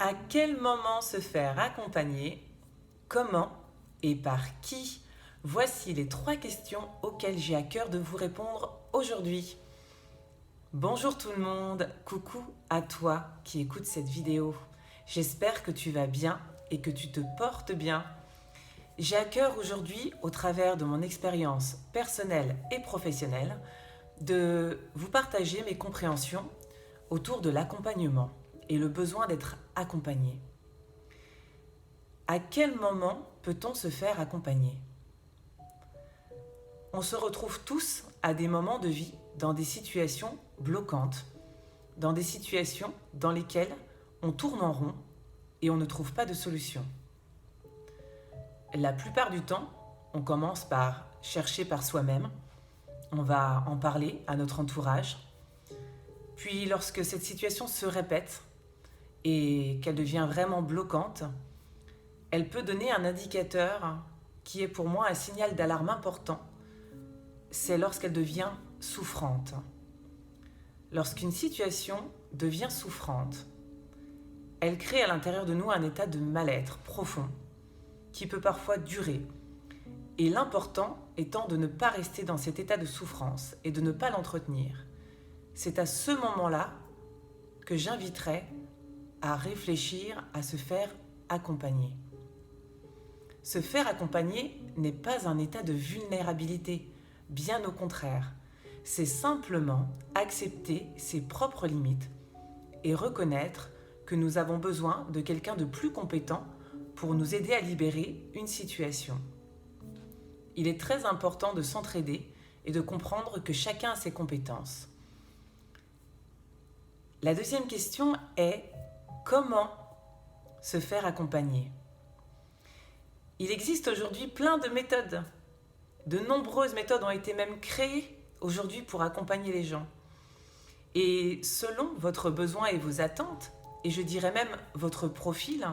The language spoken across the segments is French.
À quel moment se faire accompagner? Comment et par qui? Voici les 3 questions auxquelles j'ai à cœur de vous répondre aujourd'hui. Bonjour tout le monde, coucou à toi qui écoutes cette vidéo. J'espère que tu vas bien et que tu te portes bien. J'ai à cœur aujourd'hui, au travers de mon expérience personnelle et professionnelle, de vous partager mes compréhensions autour de l'accompagnement et le besoin d'être accompagné. À quel moment peut-on se faire accompagner? On se retrouve tous à des moments de vie dans des situations bloquantes, dans des situations dans lesquelles on tourne en rond et on ne trouve pas de solution. La plupart du temps, on commence par chercher par soi-même, on va en parler à notre entourage, puis lorsque cette situation se répète et qu'elle devient vraiment bloquante, elle peut donner un indicateur qui est pour moi un signal d'alarme important. C'est lorsqu'elle devient souffrante. Lorsqu'une situation devient souffrante, elle crée à l'intérieur de nous un état de mal-être profond qui peut parfois durer. Et l'important étant de ne pas rester dans cet état de souffrance et de ne pas l'entretenir. C'est à ce moment-là que j'inviterai à réfléchir à se faire accompagner. Se faire accompagner n'est pas un état de vulnérabilité, bien au contraire. C'est simplement accepter ses propres limites et reconnaître que nous avons besoin de quelqu'un de plus compétent pour nous aider à libérer une situation. Il est très important de s'entraider et de comprendre que chacun a ses compétences. La deuxième question est comment se faire accompagner? Il existe aujourd'hui plein de méthodes. De nombreuses méthodes ont été même créées aujourd'hui pour accompagner les gens. Et selon votre besoin et vos attentes, et je dirais même votre profil,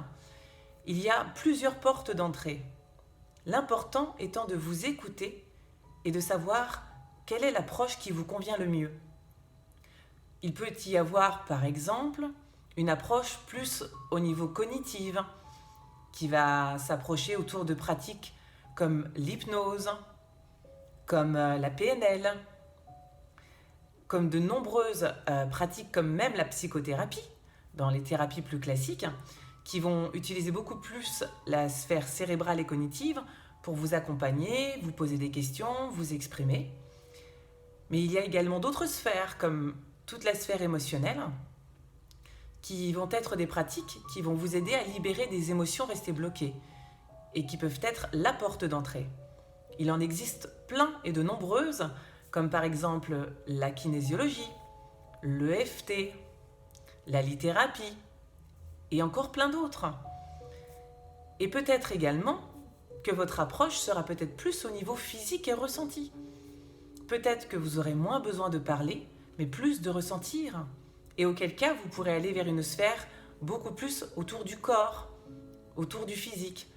il y a plusieurs portes d'entrée. L'important étant de vous écouter et de savoir quelle est l'approche qui vous convient le mieux. Il peut y avoir par exemple une approche plus au niveau cognitif qui va s'approcher autour de pratiques comme l'hypnose, comme la PNL, comme de nombreuses pratiques comme même la psychothérapie, dans les thérapies plus classiques, qui vont utiliser beaucoup plus la sphère cérébrale et cognitive pour vous accompagner, vous poser des questions, vous exprimer. Mais il y a également d'autres sphères, comme toute la sphère émotionnelle, qui vont être des pratiques qui vont vous aider à libérer des émotions restées bloquées et qui peuvent être la porte d'entrée. Il en existe plein et de nombreuses, comme par exemple la kinésiologie, l'EFT, la littératie et encore plein d'autres. Et peut-être également que votre approche sera peut-être plus au niveau physique et ressenti. Peut-être que vous aurez moins besoin de parler, mais plus de ressentir. Et auquel cas, vous pourrez aller vers une sphère beaucoup plus autour du corps, autour du physique,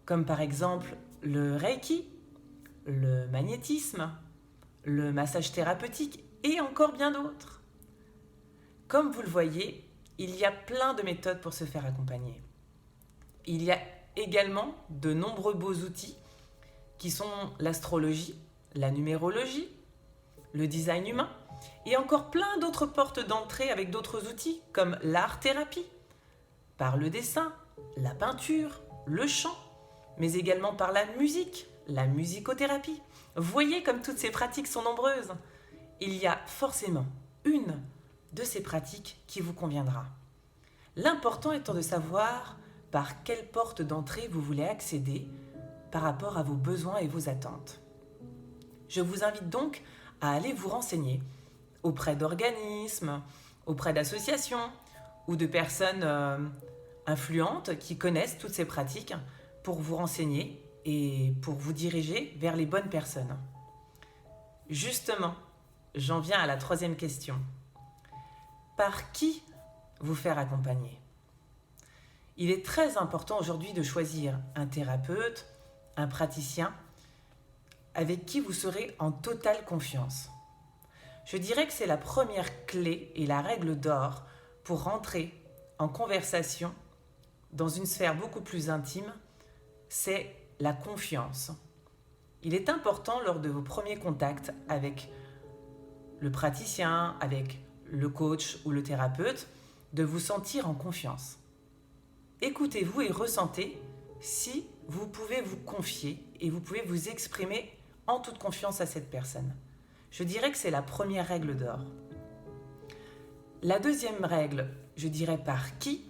comme par exemple le Reiki, le magnétisme, le massage thérapeutique et encore bien d'autres. Comme vous le voyez, il y a plein de méthodes pour se faire accompagner. Il y a également de nombreux beaux outils qui sont l'astrologie, la numérologie, le design humain et encore plein d'autres portes d'entrée avec d'autres outils comme l'art-thérapie, par le dessin, la peinture, le chant, mais également par la musique, la musicothérapie. Voyez comme toutes ces pratiques sont nombreuses. Il y a forcément une de ces pratiques qui vous conviendra. L'important étant de savoir par quelle porte d'entrée vous voulez accéder par rapport à vos besoins et vos attentes. Je vous invite donc à aller vous renseigner auprès d'organismes, auprès d'associations ou de personnes influentes qui connaissent toutes ces pratiques pour vous renseigner et pour vous diriger vers les bonnes personnes. Justement, j'en viens à la 3e question. Par qui vous faire accompagner? Il est très important aujourd'hui de choisir un thérapeute, un praticien, avec qui vous serez en totale confiance. Je dirais que c'est la première clé et la règle d'or pour rentrer en conversation dans une sphère beaucoup plus intime, c'est la confiance. Il est important lors de vos premiers contacts avec le praticien, avec le coach ou le thérapeute, de vous sentir en confiance. Écoutez-vous et ressentez si vous pouvez vous confier et vous pouvez vous exprimer en toute confiance à cette personne. Je dirais que c'est la première règle d'or. La deuxième règle, je dirais par qui,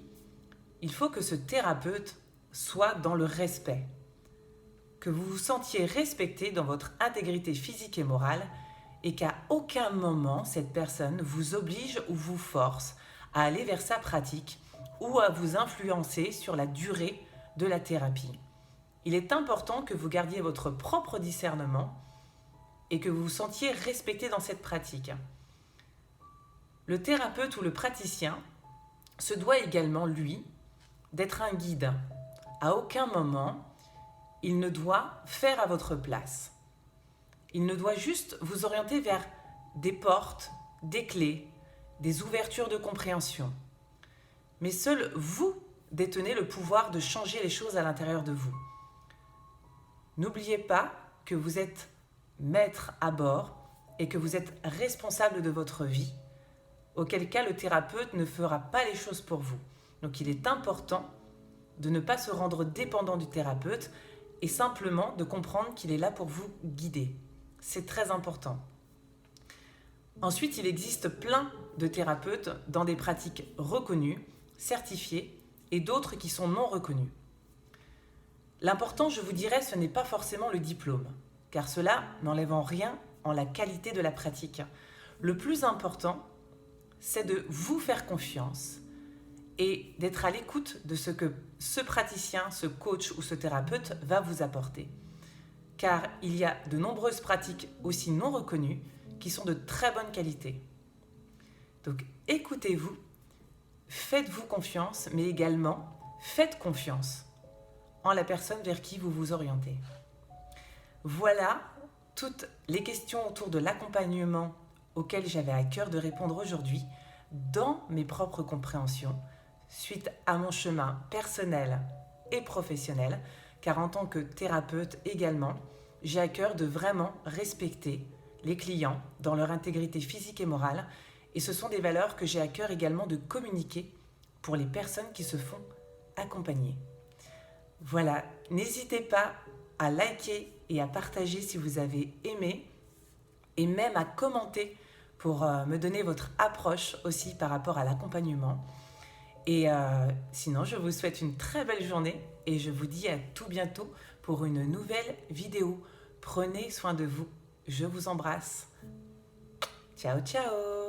il faut que ce thérapeute soit dans le respect, que vous vous sentiez respecté dans votre intégrité physique et morale et qu'à aucun moment cette personne vous oblige ou vous force à aller vers sa pratique ou à vous influencer sur la durée de la thérapie. Il est important que vous gardiez votre propre discernement et que vous vous sentiez respecté dans cette pratique. Le thérapeute ou le praticien se doit également, lui, d'être un guide. À aucun moment, il ne doit faire à votre place. Il ne doit juste vous orienter vers des portes, des clés, des ouvertures de compréhension. Mais seul vous détenez le pouvoir de changer les choses à l'intérieur de vous. N'oubliez pas que vous êtes maître à bord et que vous êtes responsable de votre vie, auquel cas le thérapeute ne fera pas les choses pour vous. Donc il est important de ne pas se rendre dépendant du thérapeute et simplement de comprendre qu'il est là pour vous guider. C'est très important. Ensuite, il existe plein de thérapeutes dans des pratiques reconnues, certifiées et d'autres qui sont non reconnues. L'important, je vous dirais, ce n'est pas forcément le diplôme, car cela n'enlève en rien en la qualité de la pratique. Le plus important, c'est de vous faire confiance et d'être à l'écoute de ce que ce praticien, ce coach ou ce thérapeute va vous apporter. Car il y a de nombreuses pratiques aussi non reconnues qui sont de très bonne qualité. Donc écoutez-vous, faites-vous confiance, mais également faites confiance en la personne vers qui vous vous orientez. Voilà toutes les questions autour de l'accompagnement auxquelles j'avais à cœur de répondre aujourd'hui dans mes propres compréhensions, suite à mon chemin personnel et professionnel, car en tant que thérapeute également, j'ai à cœur de vraiment respecter les clients dans leur intégrité physique et morale, et ce sont des valeurs que j'ai à cœur également de communiquer pour les personnes qui se font accompagner. Voilà, n'hésitez pas à liker et à partager si vous avez aimé, et même à commenter pour me donner votre approche aussi par rapport à l'accompagnement. Et sinon, je vous souhaite une très belle journée et je vous dis à tout bientôt pour une nouvelle vidéo. Prenez soin de vous. Je vous embrasse. Ciao, ciao!